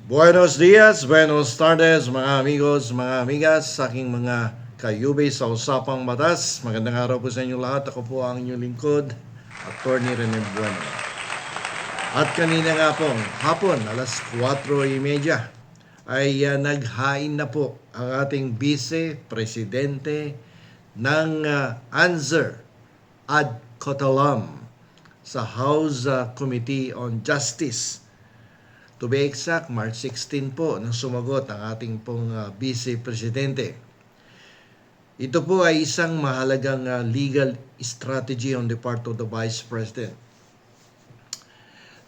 Buenos dias, buenos tardes mga amigos, mga amigas, sa aking mga kayube sa Usapang Batas. Magandang araw po sa inyo lahat. Ako po ang inyong lingkod, Attorney Rene Bueno. At kanina nga po, hapon, alas 4:30, ay naghain na po ang ating Vice-Presidente ng ANZR, Ad Cotalam, sa House Committee on Justice. To be exact, March 16 po nang sumagot ang ating pong Vice Presidente. Ito po ay isang mahalagang legal strategy on the part of the Vice President.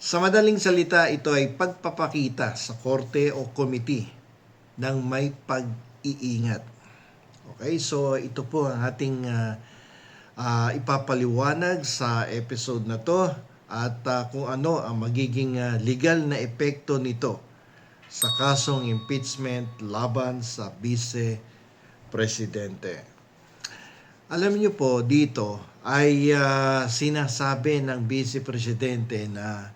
Sa madaling salita, ito ay pagpapakita sa korte o committee ng may pag-iingat. Okay, so ito po ang ating ipapaliwanag sa episode na to. At kung ano ang magiging legal na epekto nito sa kasong impeachment laban sa Vice Presidente. Alam niyo po, dito ay sinasabi ng Vice Presidente na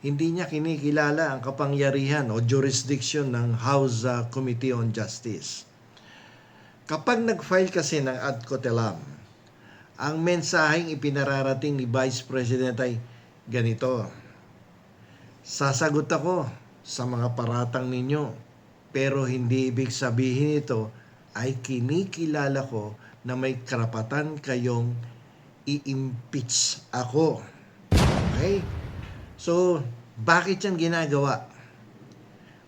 hindi niya kinikilala ang kapangyarihan o jurisdiction ng House Committee on Justice. Kapag nag-file kasi ng ad cotelem, ang mensaheng ipinararating ni Vice President ay ganito: sasagot ako sa mga paratang ninyo, pero hindi ibig sabihin ito ay kinikilala ko na may karapatan kayong i-impeach ako. Okay? So, bakit yan ginagawa?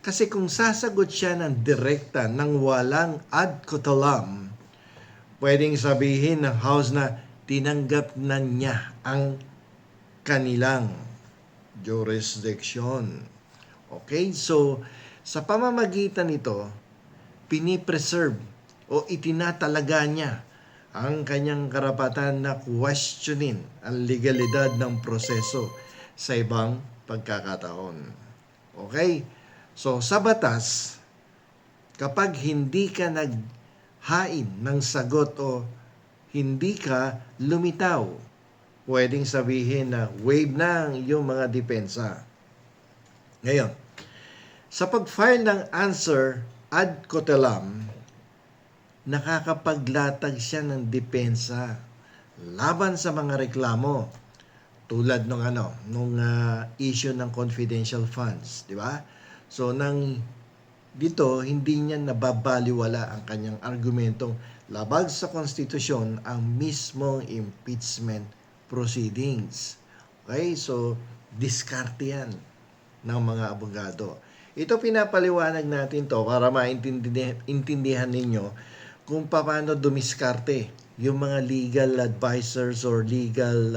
Kasi kung sasagot siya ng direkta ng walang ad cotelem, pwedeng sabihin ng House na tinanggap na niya ang kanilang jurisdiction. Okay? So, sa pamamagitan nito, pinipreserve o itinatalaga niya ang kanyang karapatan na questionin ang legalidad ng proseso sa ibang pagkakataon. Okay? So, sa batas, kapag hindi ka naghain ng sagot o hindi ka lumitaw, pwedeng sabihin na waive na ang iyong mga depensa. Ngayon, sa pag-file ng answer ad cotelem, nakakapaglatag siya ng depensa laban sa mga reklamo tulad nung issue ng confidential funds, di ba? So dito hindi niya nababaliwala ang kanyang argumentong labag sa konstitusyon ang mismong impeachment proceedings. Okay? So, diskarte yan ng mga abogado. Ito pinapaliwanag natin to para maintindihan ninyo kung paano dumiskarte yung mga legal advisors or legal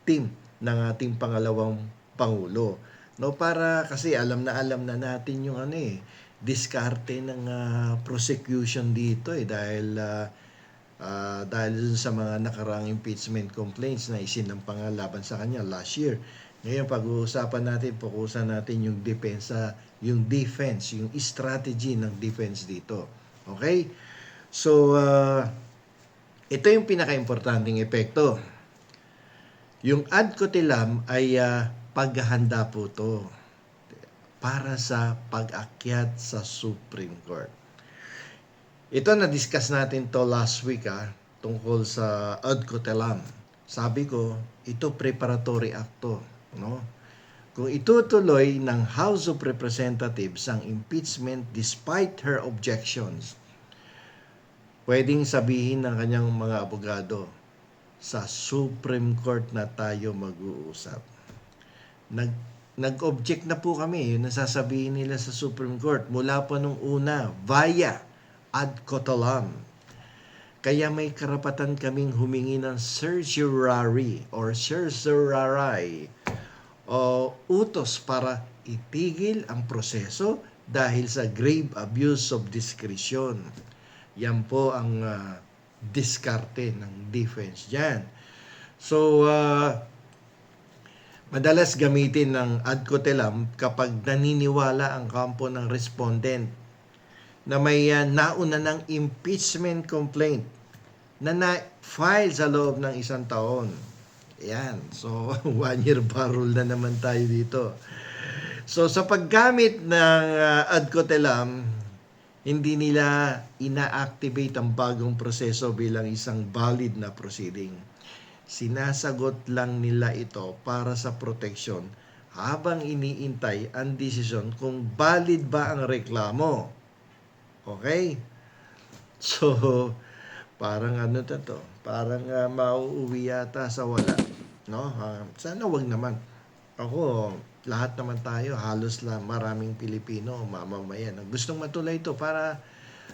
team ng ating pangalawang Pangulo. No, para kasi alam na natin yung diskarte ng prosecution dito dahil sa mga nakaraang impeachment complaints na isinampang laban sa kanya last year. Ngayon, pag-uusapan natin, fokusan natin yung depensa, yung defense, yung strategy ng defense dito. Okay? So, ito yung pinaka-importanting epekto. Yung ad cotelem ay paghahanda po to para sa pag-akyat sa Supreme Court. Ito na-discuss natin to last week tungkol sa ad cotelem. Sabi ko, ito preparatory act to, no? Kung itutuloy ng House of Representatives ang impeachment despite her objections, pwedeng sabihin ng kanyang mga abogado, sa Supreme Court na tayo mag-uusap. Nag-object na po kami, yun nasasabihin nila sa Supreme Court mula pa nung una, via ad cotelem. Kaya may karapatan kaming humingi ng certiorari or certiorari o utos para itigil ang proseso dahil sa grave abuse of discretion. Yan po ang diskarte ng defense dyan. So, madalas gamitin ng ad cotelem kapag naniniwala ang kampo ng respondent na may nauna ng impeachment complaint na na-file sa loob ng 1 taon. Yan. So, 1 year parole na naman tayo dito. So sa paggamit ng ad cotelem, hindi nila ina-activate ang bagong proseso bilang isang valid na proceeding. Sinasagot lang nila ito para sa proteksyon habang iniintay ang desisyon kung valid ba ang reklamo. Okay? So, parang ano to? Parang mauuwi yata sa wala. No? Sana wag naman. Ako, lahat naman tayo, halos lang maraming Pilipino, mamamayan, ang gustong matuloy ito para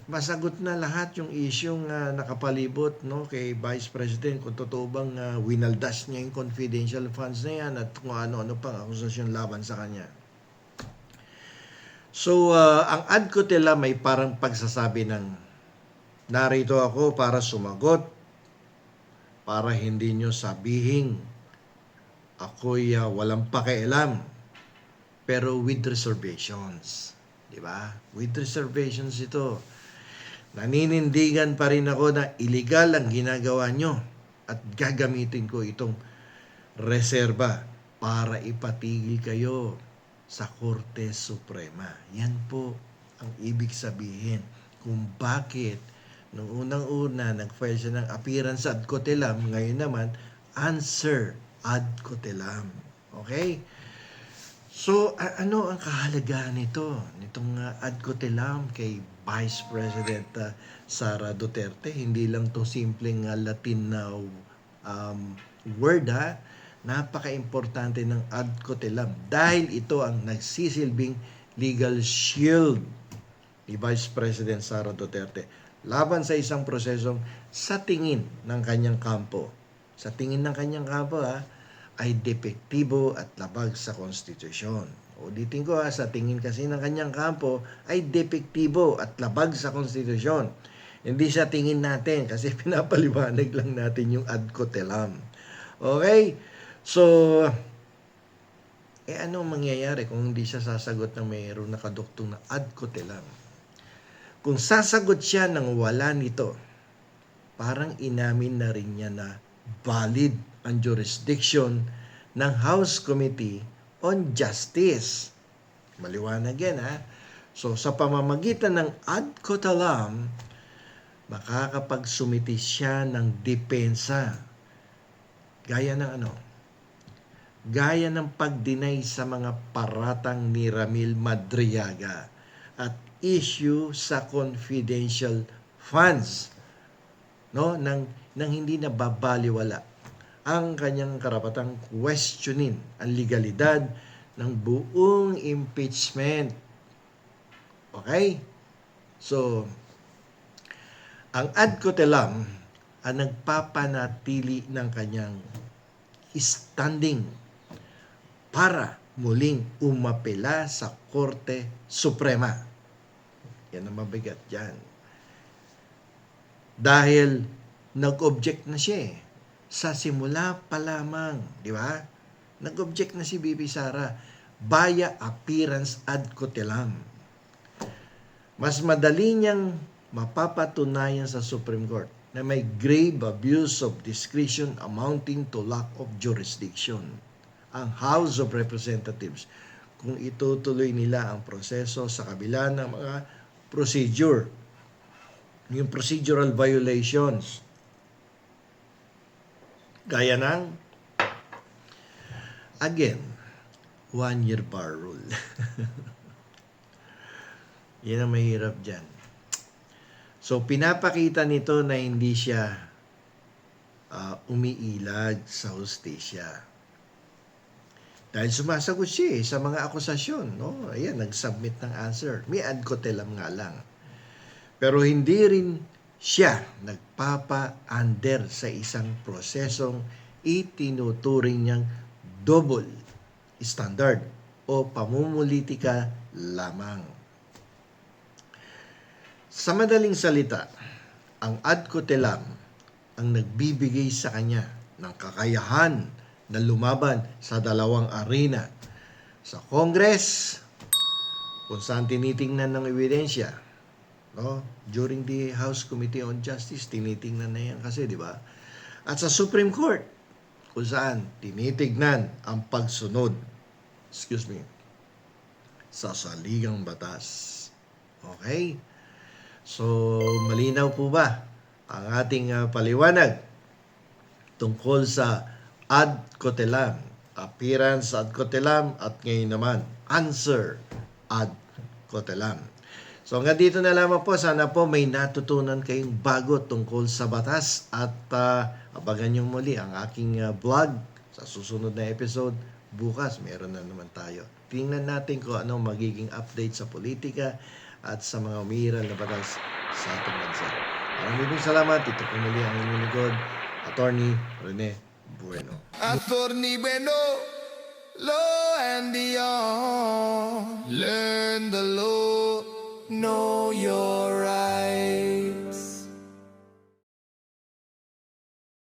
masagot na lahat yung isyong nakapalibot no, kay Vice President kung totoo bang winaldas niya yung confidential funds na yan at kung ano-ano pang akusasyon laban sa kanya. So, ang ad cotelem may parang pagsasabi ng narito ako para sumagot, para hindi nyo sabihin ako'y walang pakialam, pero with reservations. Di ba? With reservations ito. Naninindigan pa rin ako na illegal ang ginagawa nyo at gagamitin ko itong reserba para ipatigil kayo sa Korte Suprema. Yan po ang ibig sabihin kung bakit nung unang-una nag-file siya ng appearance ad cotelem, ngayon naman answer ad cotelem. Okay? So, ano ang kahalagahan nitong ad cotelem kay Vice President Sara Duterte? Hindi lang to simpleng Latin na word ha. Napaka-importante ng ad cotelem dahil ito ang nagsisilbing legal shield ni Vice President Sara Duterte laban sa isang prosesong sa tingin ng kanyang kampo. Sa tingin ng kanyang kampo ay depektibo at labag sa konstitusyon. Ulitin ko sa tingin kasi ng kanyang kampo ay depektibo at labag sa konstitusyon. Hindi sa tingin natin kasi pinapaliwanag lang natin yung ad cotelem. Okay? So, anong mangyayari kung hindi siya sasagot ng mayroong nakaduktong na ad cotelem? Kung sasagot siya ng wala nito, parang inamin na rin niya na valid ang jurisdiction ng House Committee on Justice. Maliwanag yan So sa pamamagitan ng ad cotelem, makakapagsumiti siya ng depensa. Gaya ng pag-deny sa mga paratang ni Ramil Madriaga at issue sa confidential funds nang hindi nababaliwala ang kanyang karapatang questionin ang legalidad ng buong impeachment. Okay? So, ang ad cotelem ang nagpapanatili ng kanyang standing para muling umapela sa Korte Suprema. Yan ang mabigat dyan. Dahil nag-object na siya sa simula pa lamang, di ba? Nag-object na si Bibi Sara via appearance ad cotelem. Mas madali niyang mapapatunayan sa Supreme Court na may grave abuse of discretion amounting to lack of jurisdiction ang House of Representatives kung itutuloy nila ang proseso sa kabila ng mga procedure, yung procedural violations. Gaya ng, again, 1-year bar rule. Yan ang mahirap dyan. So, pinapakita nito na hindi siya umiilag sa hustisya. Dahil sumasagot siya sa mga akusasyon. No? Ayan, nag-submit ng answer. May ad cotelem nga lang. Pero hindi rin siya nagpapa-under sa isang prosesong itinuturing niyang double standard o pamumulitika lamang. Sa madaling salita, ang ad cotelem ang nagbibigay sa kanya ng kakayahan na lumaban sa dalawang arena. Sa Congress, kung saan tinitingnan ng ebidensya, no? During the House Committee on Justice, tinitingnan na yan kasi, di ba? At sa Supreme Court, kung saan tinitignan ang pagsunod. sa saligang batas. Okay? So, malinaw po ba ang ating paliwanag tungkol sa ad cotelem, appearance ad cotelem, at ngayon naman, answer ad cotelem. So hanggang dito na lamang po. Sana po may natutunan kayong bago tungkol sa batas at abangan nyo muli ang aking vlog sa susunod na episode. Bukas, meron na naman tayo. Tingnan natin kung ano magiging update sa politika at sa mga umiiral na batas sa ating bansa. Maraming salamat. Ito po muli ang inyong lingkod, Attorney Rene Bueno. Attorney Bueno, law and beyond. Learn the law, know your rights.